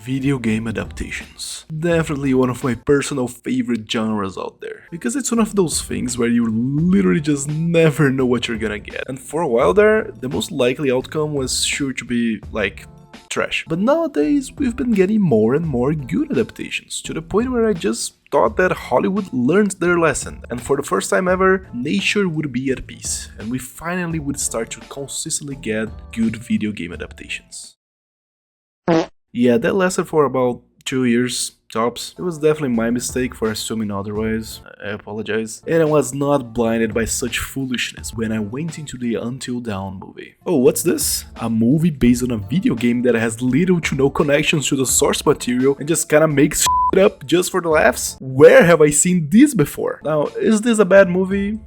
Video game adaptations. Definitely one of my personal favorite genres out there, because it's one of those things where you literally just never know what you're gonna get. And for a while there, the most likely outcome was sure to be like trash. But nowadays, we've been getting more and more good adaptations, to the point where I just thought that Hollywood learned their lesson, and for the first time ever, nature would be at peace, and we finally would start to consistently get good video game adaptations. Yeah, that lasted for about 2 years, tops. It was definitely my mistake for assuming otherwise, I apologize. And I was not blinded by such foolishness when I went into the Until Dawn movie. Oh, what's this? A movie based on a video game that has little to no connections to the source material and just kinda makes shit up just for the laughs? Where have I seen this before? Now, is this a bad movie?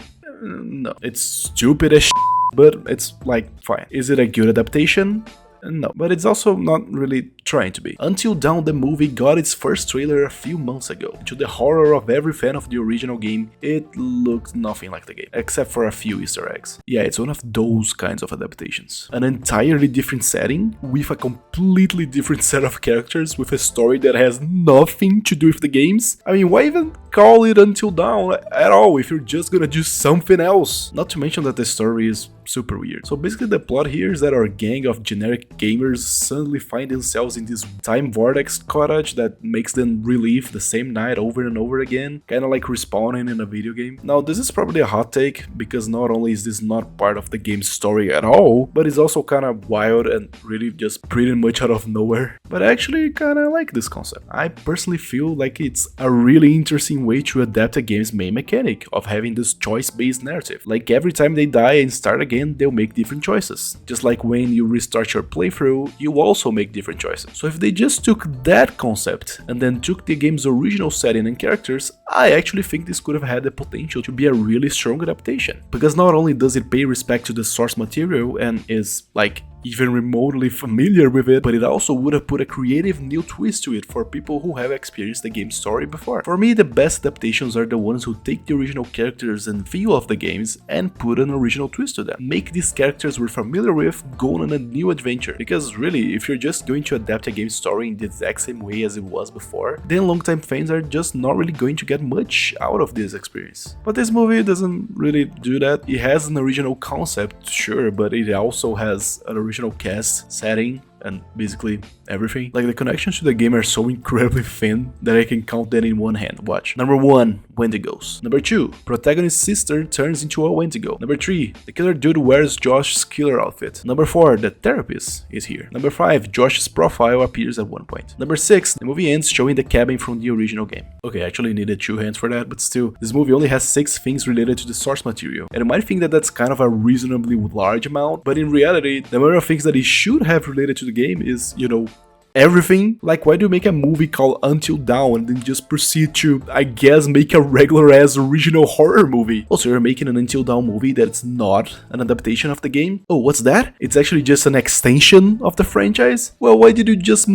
No. It's stupid as shit, but it's like, fine. Is it a good adaptation? No, but it's also not really trying to be. Until Dawn the movie got its first trailer a few months ago. To the horror of every fan of the original game, it looked nothing like the game, except for a few Easter eggs. Yeah, it's one of those kinds of adaptations. An entirely different setting, with a completely different set of characters, with a story that has nothing to do with the games. I mean, why even call it Until Dawn at all if you're just gonna do something else? Not to mention that the story is super weird. So basically the plot here is that our gang of generic gamers suddenly find themselves in this time vortex cottage that makes them relive the same night over and over again, kinda like respawning in a video game. Now this is probably a hot take, because not only is this not part of the game's story at all, but it's also kinda wild and really just pretty much out of nowhere. But I actually kinda like this concept. I personally feel like it's a really interesting way to adapt a game's main mechanic of having this choice-based narrative. Like every time they die and start again, they'll make different choices. Just like when you restart your playthrough, you also make different choices. So if they just took that concept and then took the game's original setting and characters, I actually think this could have had the potential to be a really strong adaptation. Because not only does it pay respect to the source material and is like even remotely familiar with it, but it also would have put a creative new twist to it for people who have experienced the game's story before. For me, the best adaptations are the ones who take the original characters and feel of the games and put an original twist to them. Make these characters we're familiar with go on a new adventure. Because really, if you're just going to adapt a game's story in the exact same way as it was before, then longtime fans are just not really going to get much out of this experience. But this movie doesn't really do that. It has an original concept, sure, but it also has an original cast, setting, and basically everything. Like the connections to the game are so incredibly thin that I can count them in one hand. Watch. Number 1, Wendigos. Number 2, protagonist's sister turns into a Wendigo. Number 3, the killer dude wears Josh's killer outfit. Number 4, the therapist is here. Number 5, Josh's profile appears at one point. Number 6, the movie ends showing the cabin from the original game. Okay, I actually needed 2 hands for that, but still, this movie only has 6 things related to the source material. And you might think that that's kind of a reasonably large amount, but in reality, the amount of things that it should have related to the game is, you know, everything. Like, why do you make a movie called Until Dawn and then just proceed to, I guess, make a regular ass original horror movie? Also, you're making an Until Dawn movie that's not an adaptation of the game? Oh, what's that? It's actually just an extension of the franchise? Well, why did you just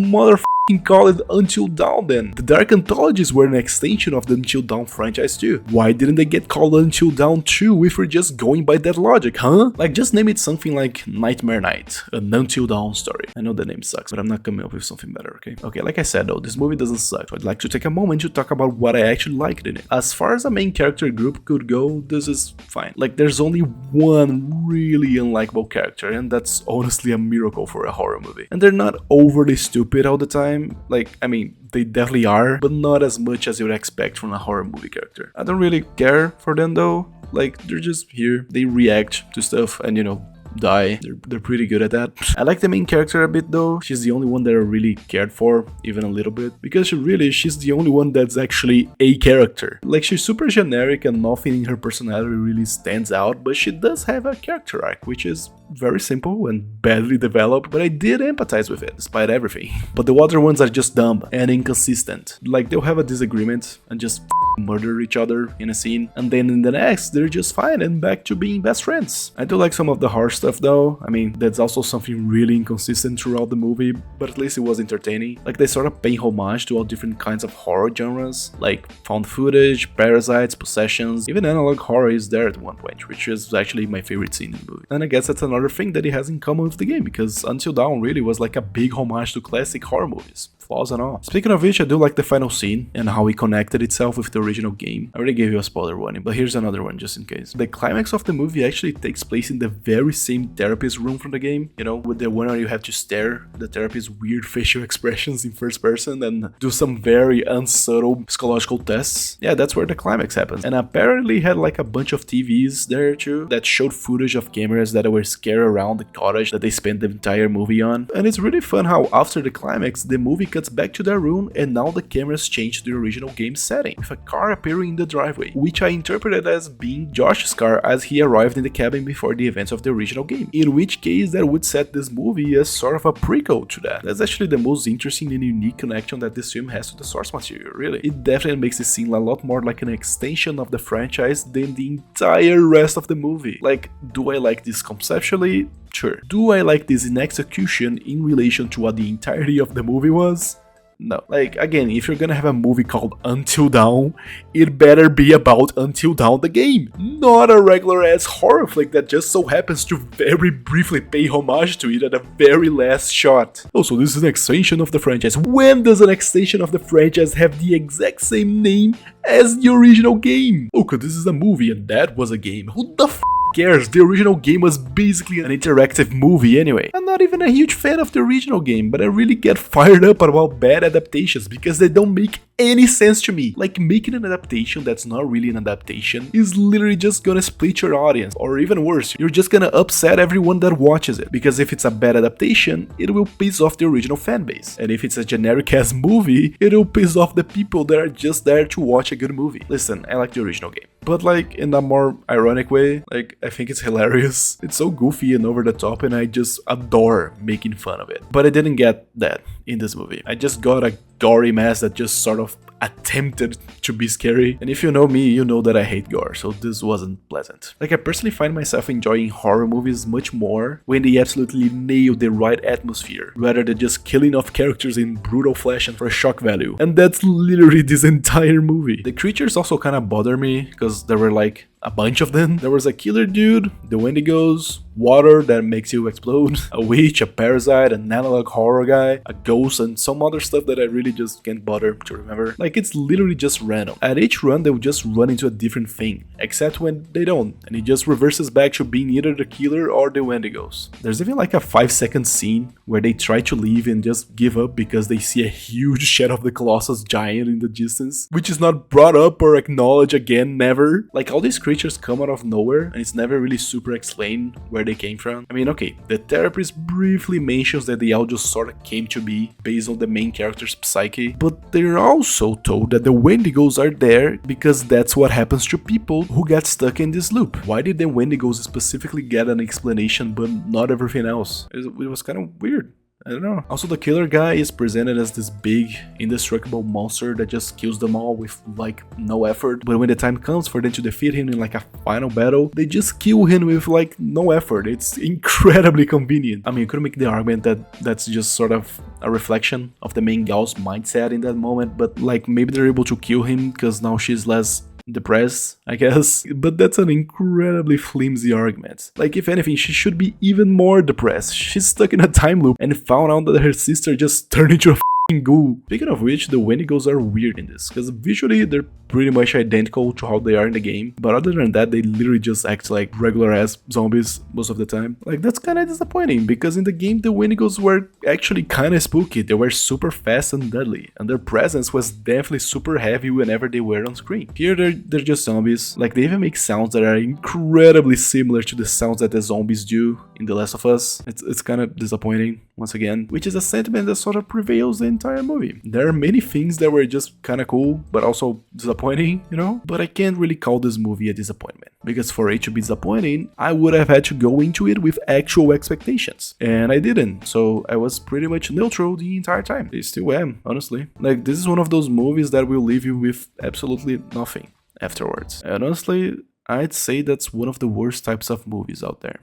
call it Until Dawn then? The Dark Anthologies were an extension of the Until Dawn franchise too. Why didn't they get called Until Dawn 2 if we're just going by that logic, huh? Like, just name it something like Nightmare Night, an Until Dawn story. I know the name sucks, but I'm not coming up with something better, okay? Okay, like I said though, this movie doesn't suck, so I'd like to take a moment to talk about what I actually liked in it. As far as a main character group could go, this is fine. Like, there's only one really unlikable character, and that's honestly a miracle for a horror movie. And they're not overly stupid all the time. Like, I mean, they definitely are, but not as much as you would expect from a horror movie character. I don't really care for them though. Like, they're just here, they react to stuff and, you know, die. They're pretty good at that. I like the main character a bit though. She's the only one that I really cared for, even a little bit, because she's the only one that's actually a character. Like, she's super generic and nothing in her personality really stands out, but she does have a character arc, which is very simple and badly developed, but I did empathize with it, despite everything. But the other ones are just dumb and inconsistent. Like, they'll have a disagreement and just murder each other in a scene, and then in the next they're just fine and back to being best friends. I do like some of the horror stuff though. I mean, that's also something really inconsistent throughout the movie, but at least it was entertaining. Like, they sort of pay homage to all different kinds of horror genres, like found footage, parasites, possessions, even analog horror is there at one point, which is actually my favorite scene in the movie. And I guess that's another thing that it has in common with the game, because Until Dawn really was like a big homage to classic horror movies. flaws and all. Speaking of which, I do like the final scene and how it connected itself with the original game. I already gave you a spoiler warning, but here's another one just in case. The climax of the movie actually takes place in the very same therapist room from the game, you know, with the one where you have to stare at the therapist's weird facial expressions in first person and do some very unsubtle psychological tests. Yeah, that's where the climax happens. And apparently had like a bunch of TVs there too that showed footage of cameras that were scattered around the cottage that they spent the entire movie on. And it's really fun how after the climax, the movie cuts back to their room and now the cameras change to the original game setting, with a car appearing in the driveway, which I interpreted as being Josh's car as he arrived in the cabin before the events of the original game, in which case that would set this movie as sort of a prequel to that. That's actually the most interesting and unique connection that this film has to the source material, really. It definitely makes it seem a lot more like an extension of the franchise than the entire rest of the movie. Like, do I like this conceptually? Sure. Do I like this in execution in relation to what the entirety of the movie was? No. Like, again, if you're gonna have a movie called Until Dawn, it better be about Until Dawn the game, not a regular ass horror flick that just so happens to very briefly pay homage to it at the very last shot. Oh, so this is an extension of the franchise. When does an extension of the franchise have the exact same name as the original game? Oh, cause this is a movie and that was a game. Who the f cares? The original game was basically an interactive movie anyway. I'm not even a huge fan of the original game, but I really get fired up about bad adaptations because they don't make any sense to me. Like, making an adaptation that's not really an adaptation is literally just gonna split your audience, or even worse, you're just gonna upset everyone that watches it, because if it's a bad adaptation, it will piss off the original fanbase, and if it's a generic ass movie, it will piss off the people that are just there to watch a good movie. Listen, I like the original game, but like in a more ironic way. Like, I think it's hilarious. It's so goofy and over the top, and I just adore making fun of it. But I didn't get that in this movie. I just got a gory mess that just sort of attempted to be scary. And if you know me, you know that I hate gore, so this wasn't pleasant. Like, I personally find myself enjoying horror movies much more when they absolutely nail the right atmosphere, rather than just killing off characters in brutal fashion for shock value. And that's literally this entire movie. The creatures also kind of bother me, because there were like a bunch of them. There was a killer dude, the Wendigos, water that makes you explode, a witch, a parasite, an analog horror guy, a ghost, and some other stuff that I really just can't bother to remember. Like, it's literally just random. At each run, they will just run into a different thing, except when they don't, and it just reverses back to being either the killer or the Wendigos. There's even like a 5-second scene where they try to leave and just give up because they see a huge Shadow of the Colossus giant in the distance, which is not brought up or acknowledged again, never. Like, all these creatures come out of nowhere, and it's never really super explained where they came from. I mean, okay, the therapist briefly mentions that they all just sort of came to be based on the main character's psyche, but they're also told that the Wendigos are there because that's what happens to people who get stuck in this loop. Why did the Wendigos specifically get an explanation but not everything else? It was kind of weird. I don't know. Also, the killer guy is presented as this big, indestructible monster that just kills them all with, like, no effort. But when the time comes for them to defeat him in, like, a final battle, they just kill him with, like, no effort. It's incredibly convenient. I mean, you could make the argument that that's just sort of a reflection of the main gal's mindset in that moment, but, like, maybe they're able to kill him because now she's less depressed, I guess. But that's an incredibly flimsy argument. Like, if anything, she should be even more depressed. She's stuck in a time loop and found out that her sister just turned into a ghoul. Speaking of which, the Wendigos are weird in this, because visually they're pretty much identical to how they are in the game, but other than that, they literally just act like regular ass zombies most of the time. Like, that's kind of disappointing, because in the game the Wendigos were actually kind of spooky. They were super fast and deadly, and their presence was definitely super heavy whenever they were on screen. Here they're just zombies. Like, they even make sounds that are incredibly similar to the sounds that the zombies do in The Last of Us. It's kind of disappointing once again, which is a sentiment that sort of prevails the entire movie. There are many things that were just kind of cool, but also disappointing, you know? But I can't really call this movie a disappointment, because for it to be disappointing, I would have had to go into it with actual expectations, and I didn't, so I was pretty much neutral the entire time. I still am, honestly. Like, this is one of those movies that will leave you with absolutely nothing afterwards. And honestly, I'd say that's one of the worst types of movies out there.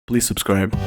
Please subscribe.